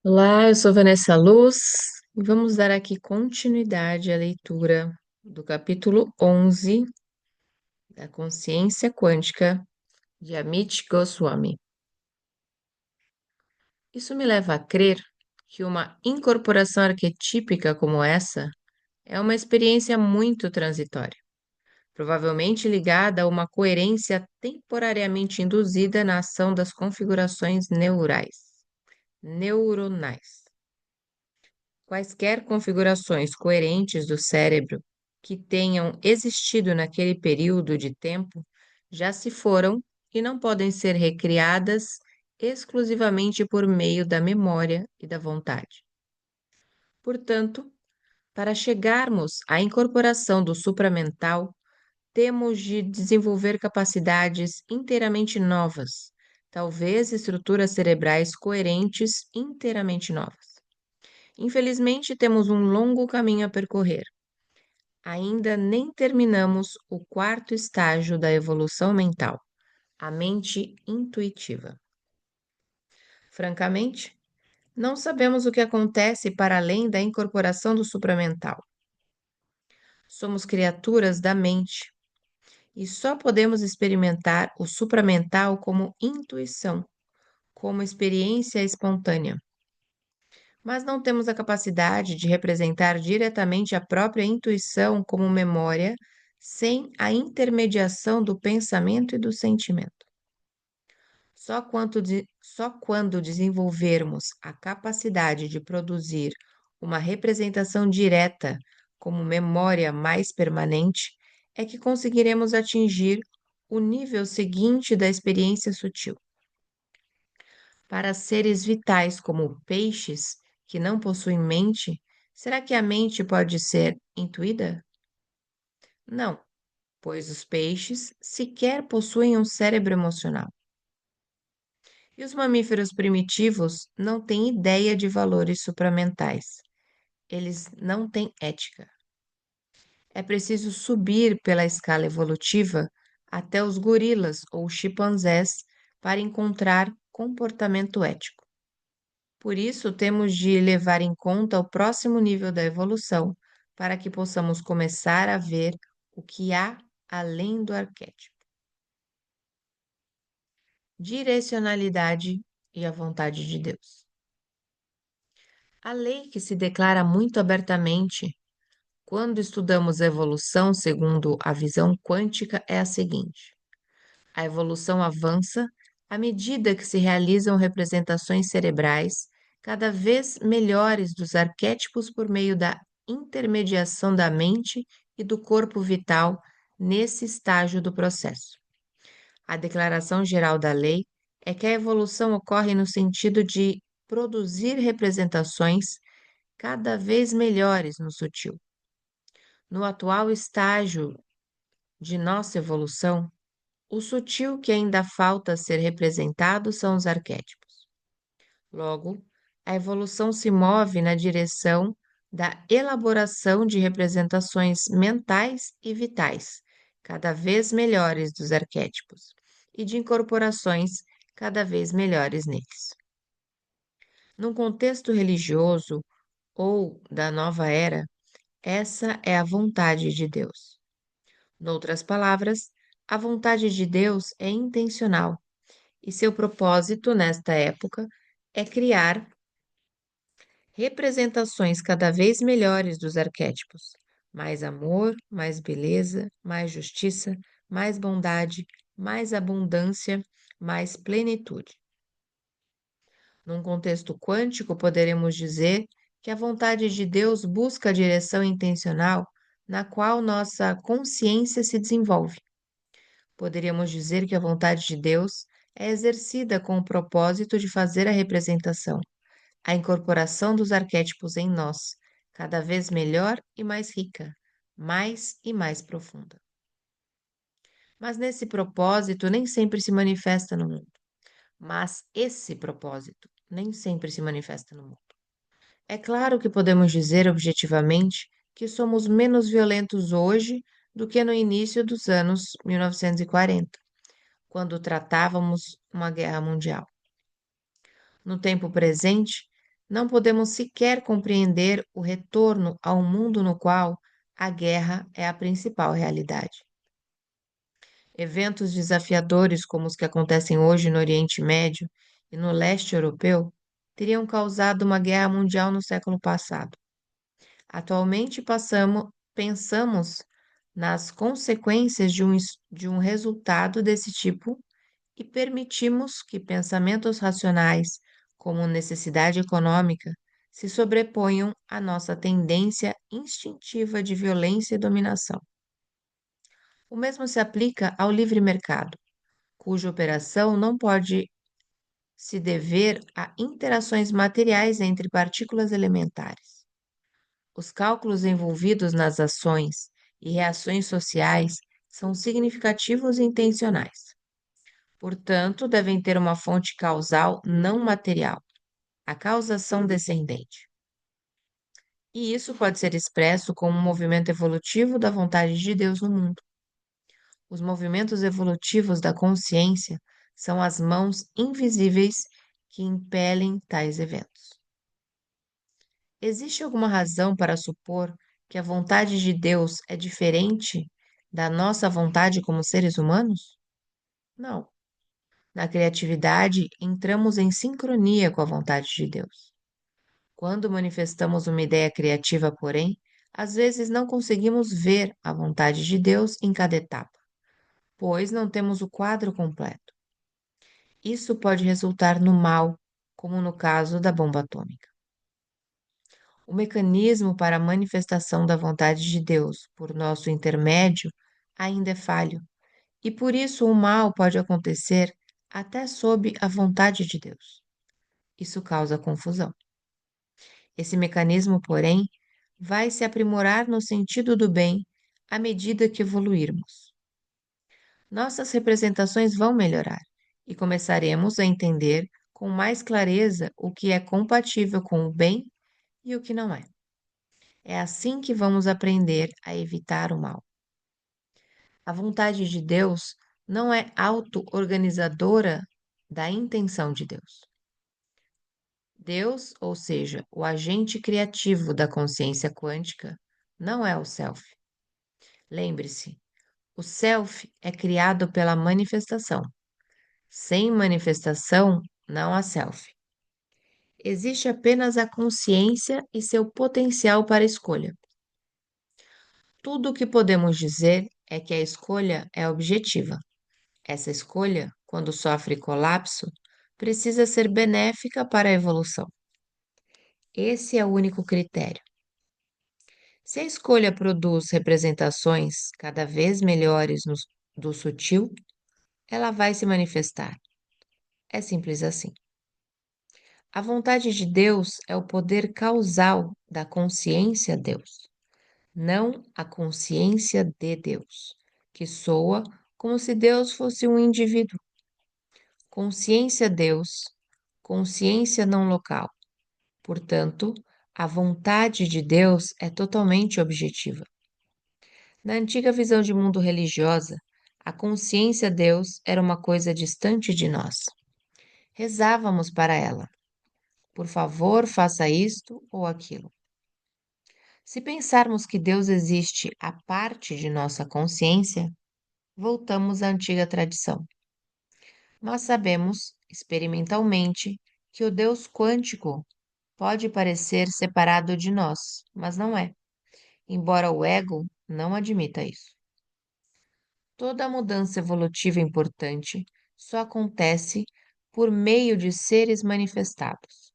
Olá, eu sou Vanessa Luz e vamos dar aqui continuidade à leitura do capítulo 11 da Consciência Quântica de Amit Goswami. Isso me leva a crer que uma incorporação arquetípica como essa é uma experiência muito transitória, provavelmente ligada a uma coerência temporariamente induzida na ação das configurações neuronais. Quaisquer configurações coerentes do cérebro que tenham existido naquele período de tempo já se foram e não podem ser recriadas exclusivamente por meio da memória e da vontade. Portanto, para chegarmos à incorporação do supramental, temos de desenvolver capacidades inteiramente novas, talvez estruturas cerebrais coerentes inteiramente novas. Infelizmente, temos um longo caminho a percorrer. Ainda nem terminamos o quarto estágio da evolução mental, a mente intuitiva. Francamente, não sabemos o que acontece para além da incorporação do supramental. Somos criaturas da mente e só podemos experimentar o supramental como intuição, como experiência espontânea. Mas não temos a capacidade de representar diretamente a própria intuição como memória sem a intermediação do pensamento e do sentimento. Só quando desenvolvermos a capacidade de produzir uma representação direta como memória mais permanente é que conseguiremos atingir o nível seguinte da experiência sutil. Para seres vitais como peixes, que não possuem mente, será que a mente pode ser intuída? Não, pois os peixes sequer possuem um cérebro emocional. E os mamíferos primitivos não têm ideia de valores supramentais. Eles não têm ética. É preciso subir pela escala evolutiva até os gorilas ou chimpanzés para encontrar comportamento ético. Por isso, temos de levar em conta o próximo nível da evolução, para que possamos começar a ver o que há além do arquétipo. Direcionalidade e a vontade de Deus. A lei que se declara muito abertamente quando estudamos a evolução segundo a visão quântica é a seguinte: a evolução avança à medida que se realizam representações cerebrais cada vez melhores dos arquétipos por meio da intermediação da mente e do corpo vital nesse estágio do processo. A declaração geral da lei é que a evolução ocorre no sentido de produzir representações cada vez melhores no sutil. No atual estágio de nossa evolução, o sutil que ainda falta ser representado são os arquétipos. Logo, a evolução se move na direção da elaboração de representações mentais e vitais, cada vez melhores dos arquétipos, e de incorporações cada vez melhores neles. Num contexto religioso ou da nova era, essa é a vontade de Deus. Noutras palavras, a vontade de Deus é intencional e seu propósito nesta época é criar representações cada vez melhores dos arquétipos. Mais amor, mais beleza, mais justiça, mais bondade, mais abundância, mais plenitude. Num contexto quântico, poderemos dizer que a vontade de Deus busca a direção intencional na qual nossa consciência se desenvolve. Poderíamos dizer que a vontade de Deus é exercida com o propósito de fazer a representação, a incorporação dos arquétipos em nós, cada vez melhor e mais rica, mais e mais profunda. Mas nesse propósito nem sempre se manifesta no mundo. Mas esse propósito nem sempre se manifesta no mundo. É claro que podemos dizer objetivamente que somos menos violentos hoje do que no início dos anos 1940, quando tratávamos uma guerra mundial. No tempo presente, não podemos sequer compreender o retorno a um mundo no qual a guerra é a principal realidade. Eventos desafiadores como os que acontecem hoje no Oriente Médio e no leste europeu teriam causado uma guerra mundial no século passado. Atualmente pensamos nas consequências de um resultado desse tipo e permitimos que pensamentos racionais, como necessidade econômica, se sobreponham à nossa tendência instintiva de violência e dominação. O mesmo se aplica ao livre mercado, cuja operação não pode se dever a interações materiais entre partículas elementares. Os cálculos envolvidos nas ações e reações sociais são significativos e intencionais. Portanto, devem ter uma fonte causal não material, a causação descendente. E isso pode ser expresso como um movimento evolutivo da vontade de Deus no mundo. Os movimentos evolutivos da consciência são as mãos invisíveis que impelem tais eventos. Existe alguma razão para supor que a vontade de Deus é diferente da nossa vontade como seres humanos? Não. Na criatividade, entramos em sincronia com a vontade de Deus. Quando manifestamos uma ideia criativa, porém, às vezes não conseguimos ver a vontade de Deus em cada etapa, pois não temos o quadro completo. Isso pode resultar no mal, como no caso da bomba atômica. O mecanismo para a manifestação da vontade de Deus por nosso intermédio ainda é falho, e por isso o mal pode acontecer até sob a vontade de Deus. Isso causa confusão. Esse mecanismo, porém, vai se aprimorar no sentido do bem à medida que evoluirmos. Nossas representações vão melhorar e começaremos a entender com mais clareza o que é compatível com o bem e o que não é. É assim que vamos aprender a evitar o mal. A vontade de Deus não é auto-organizadora da intenção de Deus. Deus, ou seja, o agente criativo da consciência quântica, não é o self. Lembre-se, o self é criado pela manifestação. Sem manifestação, não há self. Existe apenas a consciência e seu potencial para escolha. Tudo o que podemos dizer é que a escolha é objetiva. Essa escolha, quando sofre colapso, precisa ser benéfica para a evolução. Esse é o único critério. Se a escolha produz representações cada vez melhores do sutil, ela vai se manifestar. É simples assim. A vontade de Deus é o poder causal da consciência Deus, não a consciência de Deus, que soa como se Deus fosse um indivíduo. Consciência Deus, consciência não local. Portanto, a vontade de Deus é totalmente objetiva. Na antiga visão de mundo religiosa, a consciência Deus era uma coisa distante de nós. Rezávamos para ela. Por favor, faça isto ou aquilo. Se pensarmos que Deus existe à parte de nossa consciência, voltamos à antiga tradição. Mas sabemos, experimentalmente, que o Deus quântico pode parecer separado de nós, mas não é, embora o ego não admita isso. Toda mudança evolutiva importante só acontece por meio de seres manifestados.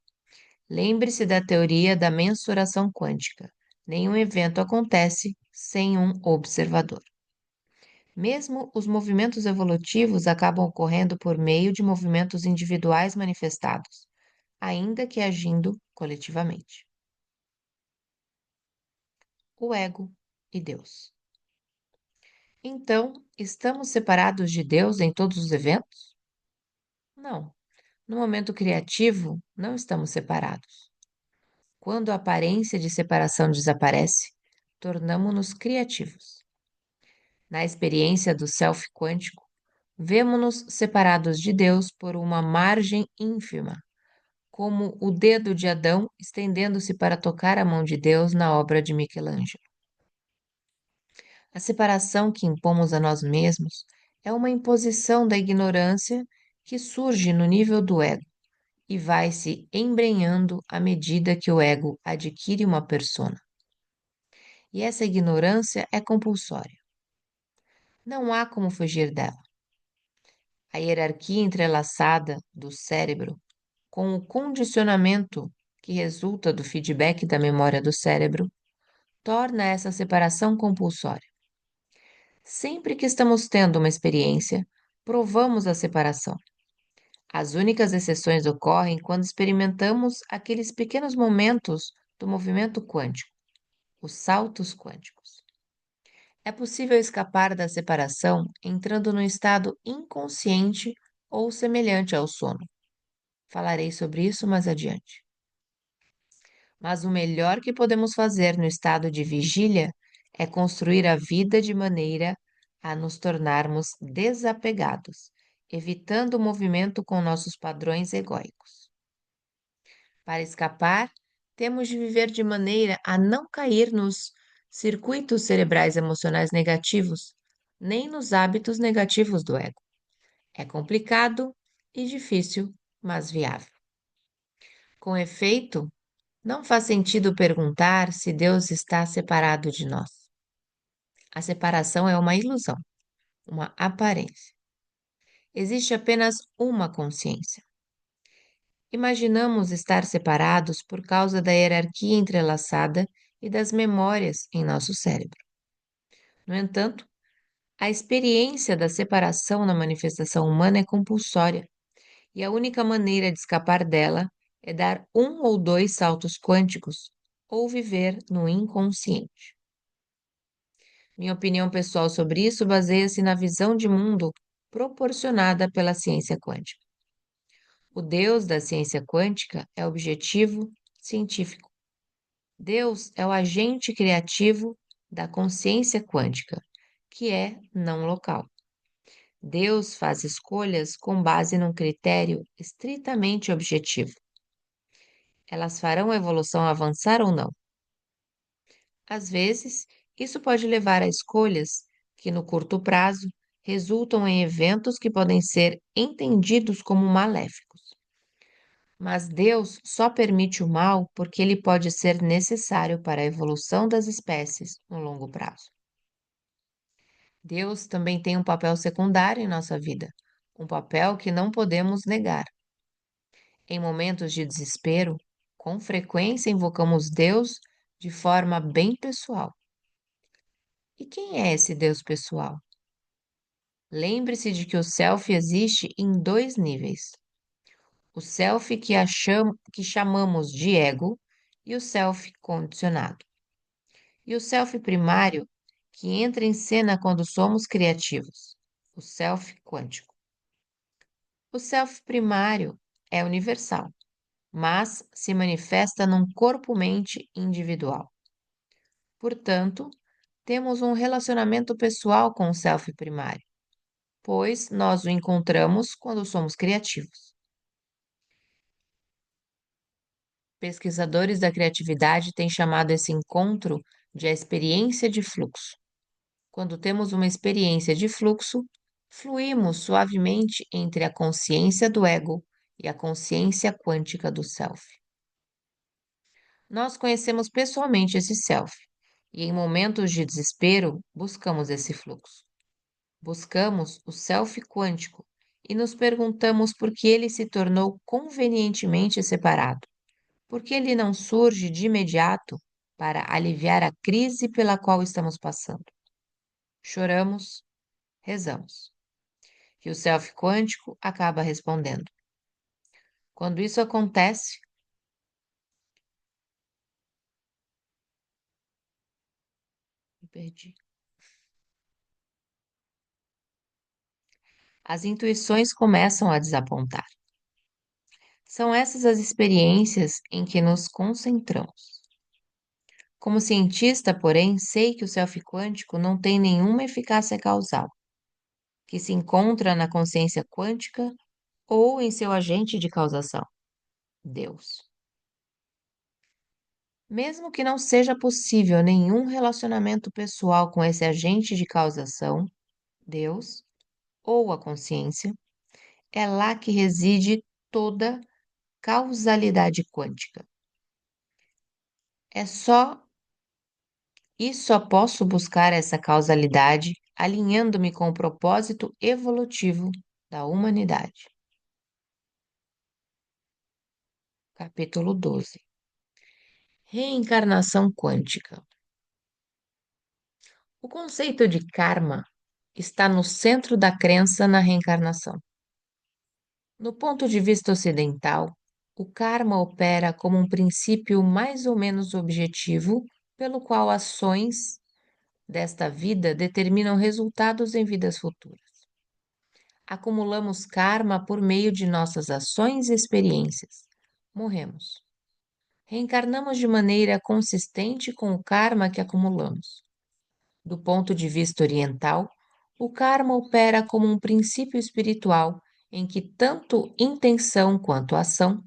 Lembre-se da teoria da mensuração quântica. Nenhum evento acontece sem um observador. Mesmo os movimentos evolutivos acabam ocorrendo por meio de movimentos individuais manifestados, ainda que agindo coletivamente. O ego e Deus. Então, estamos separados de Deus em todos os eventos? Não. No momento criativo, não estamos separados. Quando a aparência de separação desaparece, tornamo-nos criativos. Na experiência do self quântico, vemo-nos separados de Deus por uma margem ínfima, como o dedo de Adão estendendo-se para tocar a mão de Deus na obra de Michelangelo. A separação que impomos a nós mesmos é uma imposição da ignorância que surge no nível do ego e vai se embrenhando à medida que o ego adquire uma persona. E essa ignorância é compulsória. Não há como fugir dela. A hierarquia entrelaçada do cérebro com o condicionamento que resulta do feedback da memória do cérebro torna essa separação compulsória. Sempre que estamos tendo uma experiência, provamos a separação. As únicas exceções ocorrem quando experimentamos aqueles pequenos momentos do movimento quântico, os saltos quânticos. É possível escapar da separação entrando num estado inconsciente ou semelhante ao sono. Falarei sobre isso mais adiante. Mas o melhor que podemos fazer no estado de vigília é construir a vida de maneira a nos tornarmos desapegados, evitando o movimento com nossos padrões egóicos. Para escapar, temos de viver de maneira a não cair nos circuitos cerebrais emocionais negativos, nem nos hábitos negativos do ego. É complicado e difícil, mas viável. Com efeito, não faz sentido perguntar se Deus está separado de nós. A separação é uma ilusão, uma aparência. Existe apenas uma consciência. Imaginamos estar separados por causa da hierarquia entrelaçada e das memórias em nosso cérebro. No entanto, a experiência da separação na manifestação humana é compulsória, e a única maneira de escapar dela é dar um ou dois saltos quânticos ou viver no inconsciente. Minha opinião pessoal sobre isso baseia-se na visão de mundo proporcionada pela ciência quântica. O Deus da ciência quântica é objetivo científico. Deus é o agente criativo da consciência quântica, que é não local. Deus faz escolhas com base num critério estritamente objetivo. Elas farão a evolução avançar ou não? Às vezes, isso pode levar a escolhas que, no curto prazo, resultam em eventos que podem ser entendidos como maléficos. Mas Deus só permite o mal porque ele pode ser necessário para a evolução das espécies no longo prazo. Deus também tem um papel secundário em nossa vida, um papel que não podemos negar. Em momentos de desespero, com frequência invocamos Deus de forma bem pessoal. E quem é esse Deus pessoal? Lembre-se de que o self existe em dois níveis: o self que chamamos de ego e o self condicionado. E o self primário, que entra em cena quando somos criativos, o self quântico. O self primário é universal, mas se manifesta num corpo-mente individual. Portanto, temos um relacionamento pessoal com o self primário, pois nós o encontramos quando somos criativos. Pesquisadores da criatividade têm chamado esse encontro de a experiência de fluxo. Quando temos uma experiência de fluxo, fluímos suavemente entre a consciência do ego e a consciência quântica do self. Nós conhecemos pessoalmente esse self e, em momentos de desespero, buscamos esse fluxo. Buscamos o self quântico e nos perguntamos por que ele se tornou convenientemente separado. Por que ele não surge de imediato para aliviar a crise pela qual estamos passando? Choramos, rezamos. E o self quântico acaba respondendo. Quando isso acontece, me perdi. As intuições começam a desapontar. São essas as experiências em que nos concentramos. Como cientista, porém, sei que o self quântico não tem nenhuma eficácia causal, que se encontra na consciência quântica ou em seu agente de causação. Deus. Mesmo que não seja possível nenhum relacionamento pessoal com esse agente de causação, Deus, ou a consciência, é lá que reside toda causalidade quântica. É só só posso buscar essa causalidade alinhando-me com o propósito evolutivo da humanidade. Capítulo 12. Reencarnação quântica. O conceito de karma está no centro da crença na reencarnação. No ponto de vista ocidental, o karma opera como um princípio mais ou menos objetivo pelo qual ações desta vida determinam resultados em vidas futuras. Acumulamos karma por meio de nossas ações e experiências. Morremos. Reencarnamos de maneira consistente com o karma que acumulamos. Do ponto de vista oriental, o karma opera como um princípio espiritual em que tanto intenção quanto ação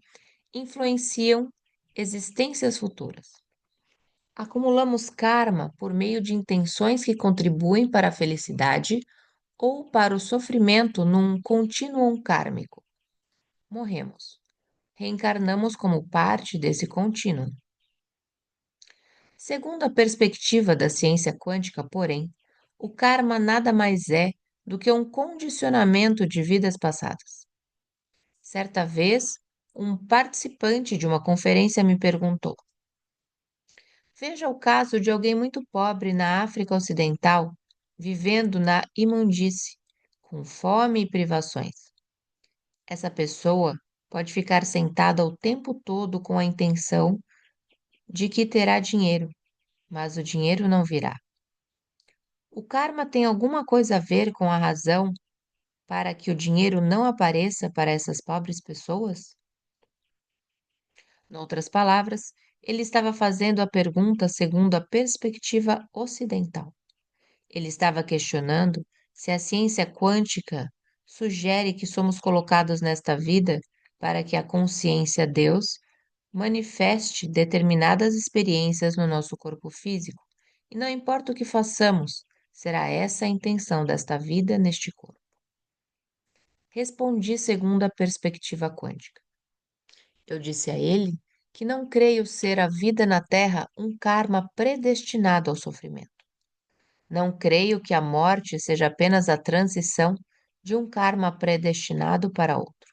influenciam existências futuras. Acumulamos karma por meio de intenções que contribuem para a felicidade ou para o sofrimento num contínuo kármico. Morremos. Reencarnamos como parte desse contínuo. Segundo a perspectiva da ciência quântica, porém, o karma nada mais é do que um condicionamento de vidas passadas. Certa vez, um participante de uma conferência me perguntou: Veja o caso de alguém muito pobre na África Ocidental, vivendo na imundície, com fome e privações. Essa pessoa pode ficar sentada o tempo todo com a intenção de que terá dinheiro, mas o dinheiro não virá. O karma tem alguma coisa a ver com a razão para que o dinheiro não apareça para essas pobres pessoas? Noutras palavras, ele estava fazendo a pergunta segundo a perspectiva ocidental. Ele estava questionando se a ciência quântica sugere que somos colocados nesta vida para que a consciência Deus manifeste determinadas experiências no nosso corpo físico. E não importa o que façamos, será essa a intenção desta vida neste corpo. Respondi segundo a perspectiva quântica. Eu disse a ele que não creio ser a vida na Terra um karma predestinado ao sofrimento. Não creio que a morte seja apenas a transição de um karma predestinado para outro.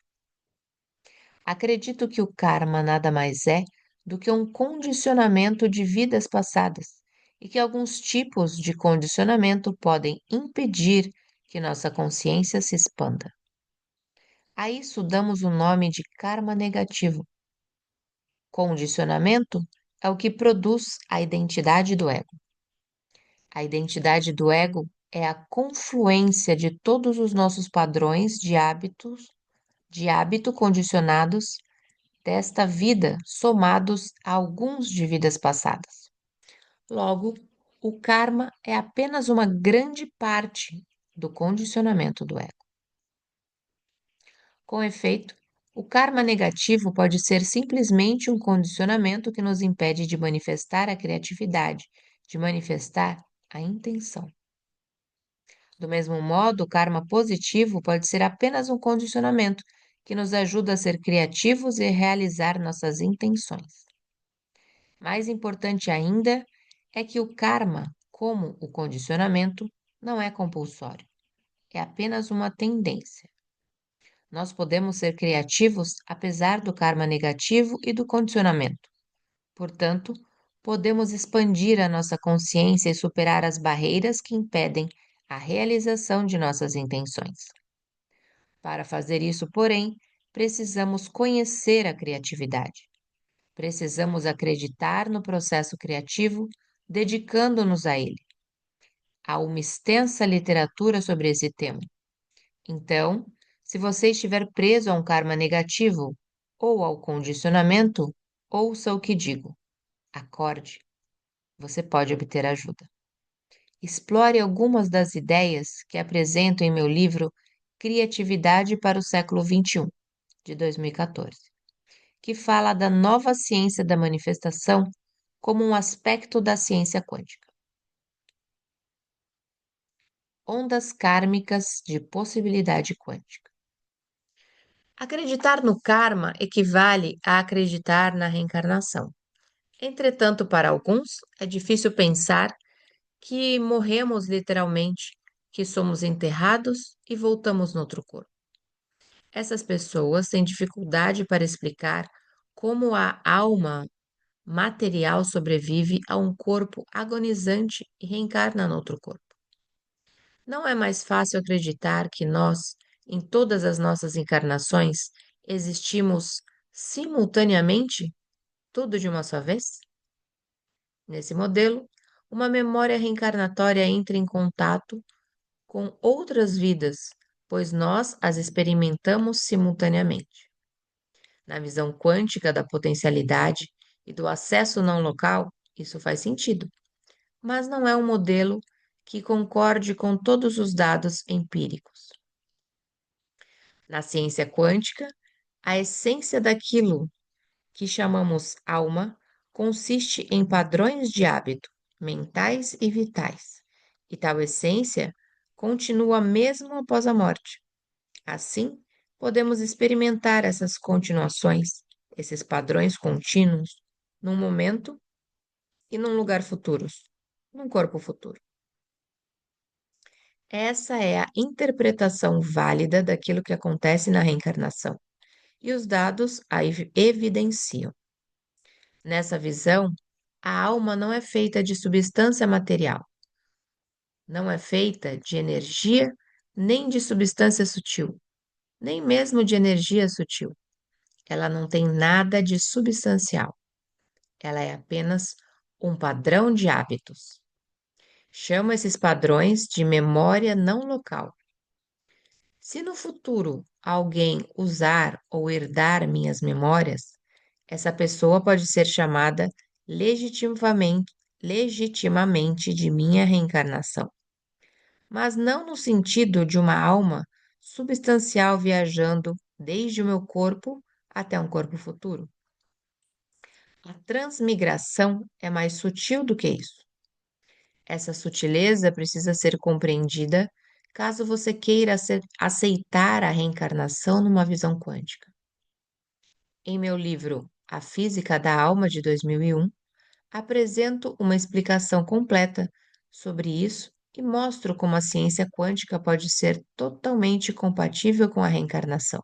Acredito que o karma nada mais é do que um condicionamento de vidas passadas e que alguns tipos de condicionamento podem impedir que nossa consciência se expanda. A isso damos o nome de karma negativo. Condicionamento é o que produz a identidade do ego. A identidade do ego é a confluência de todos os nossos padrões de hábito condicionados desta vida, somados a alguns de vidas passadas. Logo, o karma é apenas uma grande parte do condicionamento do ego. Com efeito, o karma negativo pode ser simplesmente um condicionamento que nos impede de manifestar a criatividade, de manifestar a intenção. Do mesmo modo, o karma positivo pode ser apenas um condicionamento que nos ajuda a ser criativos e realizar nossas intenções. Mais importante ainda é que o karma, como o condicionamento, não é compulsório, é apenas uma tendência. Nós podemos ser criativos apesar do karma negativo e do condicionamento. Portanto, podemos expandir a nossa consciência e superar as barreiras que impedem a realização de nossas intenções. Para fazer isso, porém, precisamos conhecer a criatividade. Precisamos acreditar no processo criativo, dedicando-nos a ele. Há uma extensa literatura sobre esse tema. Então, se você estiver preso a um karma negativo ou ao condicionamento, ouça o que digo. Acorde. Você pode obter ajuda. Explore algumas das ideias que apresento em meu livro Criatividade para o Século XXI, de 2014, que fala da nova ciência da manifestação como um aspecto da ciência quântica. Ondas kármicas de possibilidade quântica. Acreditar no karma equivale a acreditar na reencarnação. Entretanto, para alguns, é difícil pensar que morremos literalmente, que somos enterrados e voltamos no outro corpo. Essas pessoas têm dificuldade para explicar como a alma material sobrevive a um corpo agonizante e reencarna no outro corpo. Não é mais fácil acreditar que nós, em todas as nossas encarnações, existimos simultaneamente, tudo de uma só vez? Nesse modelo, uma memória reencarnatória entra em contato com outras vidas, pois nós as experimentamos simultaneamente. Na visão quântica da potencialidade e do acesso não local, isso faz sentido, mas não é um modelo que concorde com todos os dados empíricos. Na ciência quântica, a essência daquilo que chamamos alma consiste em padrões de hábito, mentais e vitais, e tal essência continua mesmo após a morte. Assim, podemos experimentar essas continuações, esses padrões contínuos, num momento e num lugar futuros, num corpo futuro. Essa é a interpretação válida daquilo que acontece na reencarnação, e os dados a evidenciam. Nessa visão, a alma não é feita de substância material, não é feita de energia nem de substância sutil, nem mesmo de energia sutil. Ela não tem nada de substancial. Ela é apenas um padrão de hábitos. Chamo esses padrões de memória não local. Se no futuro alguém usar ou herdar minhas memórias, essa pessoa pode ser chamada legitimamente de minha reencarnação, mas não no sentido de uma alma substancial viajando desde o meu corpo até um corpo futuro. A transmigração é mais sutil do que isso. Essa sutileza precisa ser compreendida caso você queira aceitar a reencarnação numa visão quântica. Em meu livro A Física da Alma, de 2001, apresento uma explicação completa sobre isso e mostro como a ciência quântica pode ser totalmente compatível com a reencarnação.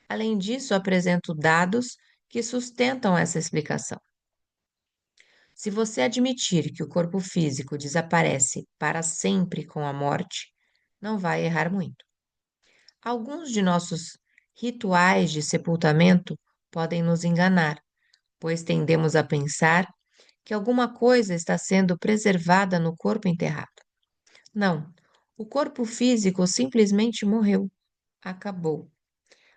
Além disso, apresento dados que sustentam essa explicação. Se você admitir que o corpo físico desaparece para sempre com a morte, não vai errar muito. Alguns de nossos rituais de sepultamento podem nos enganar, pois tendemos a pensar que alguma coisa está sendo preservada no corpo enterrado. Não, o corpo físico simplesmente morreu, acabou.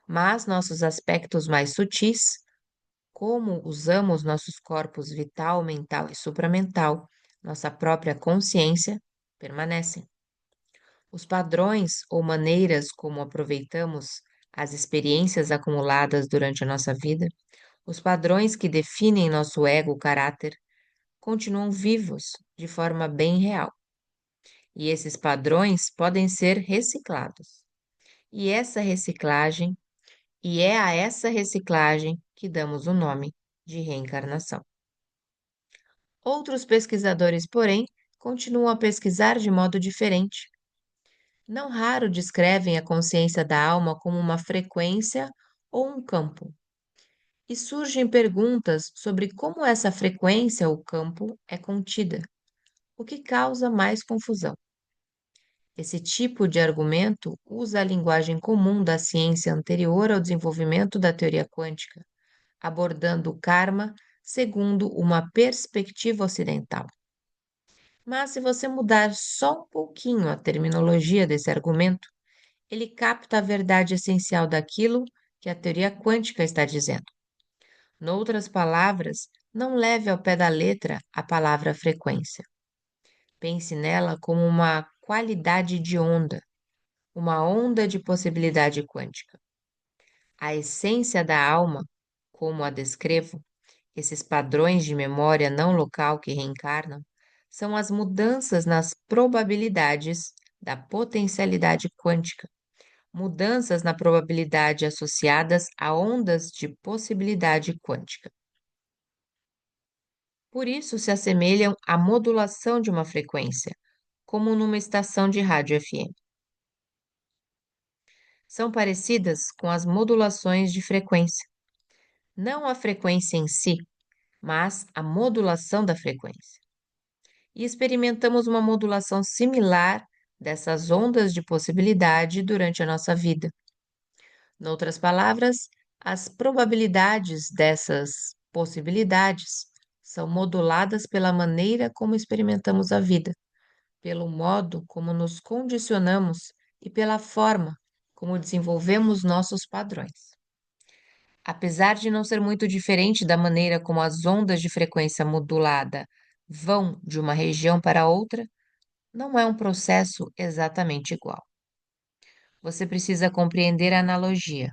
Mas nossos aspectos mais sutis, como usamos nossos corpos vital, mental e supramental, nossa própria consciência, permanecem. Os padrões ou maneiras como aproveitamos as experiências acumuladas durante a nossa vida, os padrões que definem nosso ego, caráter, continuam vivos de forma bem real. E esses padrões podem ser reciclados. E essa reciclagem, e é a essa reciclagem que damos o nome de reencarnação. Outros pesquisadores, porém, continuam a pesquisar de modo diferente. Não raro descrevem a consciência da alma como uma frequência ou um campo. E surgem perguntas sobre como essa frequência ou campo é contida, o que causa mais confusão. Esse tipo de argumento usa a linguagem comum da ciência anterior ao desenvolvimento da teoria quântica, abordando o karma segundo uma perspectiva ocidental. Mas se você mudar só um pouquinho a terminologia desse argumento, ele capta a verdade essencial daquilo que a teoria quântica está dizendo. Noutras palavras, não leve ao pé da letra a palavra frequência. Pense nela como uma qualidade de onda, uma onda de possibilidade quântica. A essência da alma, como a descrevo, esses padrões de memória não local que reencarnam são as mudanças nas probabilidades da potencialidade quântica, mudanças na probabilidade associadas a ondas de possibilidade quântica. Por isso se assemelham à modulação de uma frequência, como numa estação de rádio FM. São parecidas com as modulações de frequência, não a frequência em si, mas a modulação da frequência. E experimentamos uma modulação similar dessas ondas de possibilidade durante a nossa vida. Noutras palavras, as probabilidades dessas possibilidades são moduladas pela maneira como experimentamos a vida, pelo modo como nos condicionamos e pela forma como desenvolvemos nossos padrões. Apesar de não ser muito diferente da maneira como as ondas de frequência modulada vão de uma região para outra, não é um processo exatamente igual. Você precisa compreender a analogia,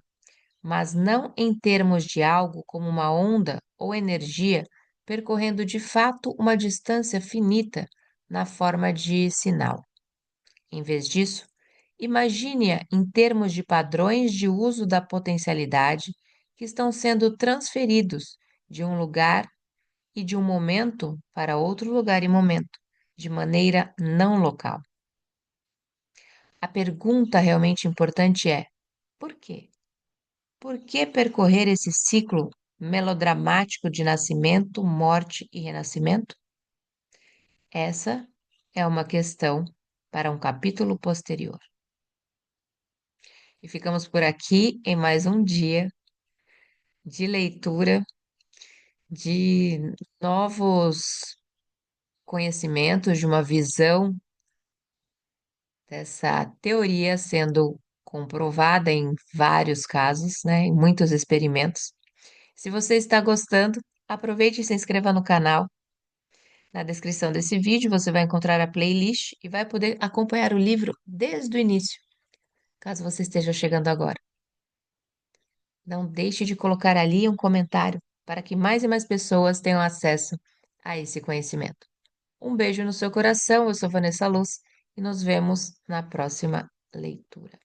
mas não em termos de algo como uma onda ou energia percorrendo de fato uma distância finita na forma de sinal. Em vez disso, imagine-a em termos de padrões de uso da potencialidade que estão sendo transferidos de um lugar e de um momento para outro lugar e momento, de maneira não local. A pergunta realmente importante é: por quê? Por que percorrer esse ciclo melodramático de nascimento, morte e renascimento? Essa é uma questão para um capítulo posterior. E ficamos por aqui em mais um dia de leitura de novos conhecimentos, de uma visão dessa teoria sendo comprovada em vários casos, né, em muitos experimentos. Se você está gostando, aproveite e se inscreva no canal. Na descrição desse vídeo você vai encontrar a playlist e vai poder acompanhar o livro desde o início, caso você esteja chegando agora. Não deixe de colocar ali um comentário para que mais e mais pessoas tenham acesso a esse conhecimento. Um beijo no seu coração, eu sou Vanessa Luz e nos vemos na próxima leitura.